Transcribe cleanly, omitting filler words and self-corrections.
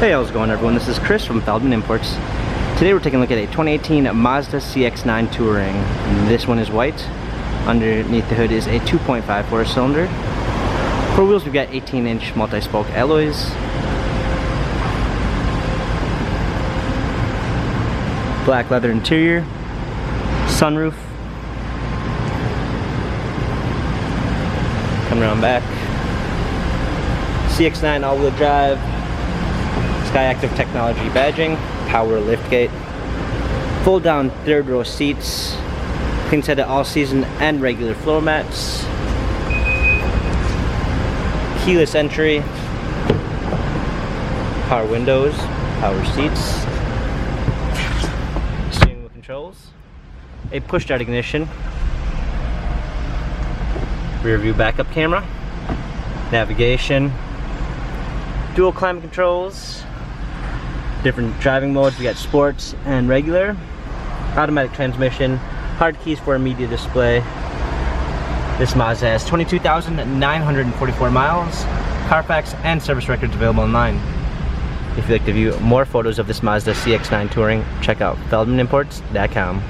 Hey, how's it going everyone? This is Chris from Feldmann Imports. Today we're taking a look at a 2018 Mazda CX-9 Touring. This one is white. Underneath the hood is a 2.5 4-cylinder. For wheels we've got 18-inch multi-spoke alloys. Black leather interior. Sunroof. Coming around back. CX-9 all-wheel drive. Sky Active Technology badging, power liftgate, fold down third row seats, clean set of all season and regular floor mats, keyless entry, power windows, power seats, steering wheel controls, a push start ignition, rear view backup camera, navigation, dual climate controls, different driving modes. We got sports and regular, automatic transmission, hard keys for a media display. This Mazda has 22,944 miles, Carfax and service records available online. If you'd like to view more photos of this Mazda CX-9 Touring, check out feldmanimports.com.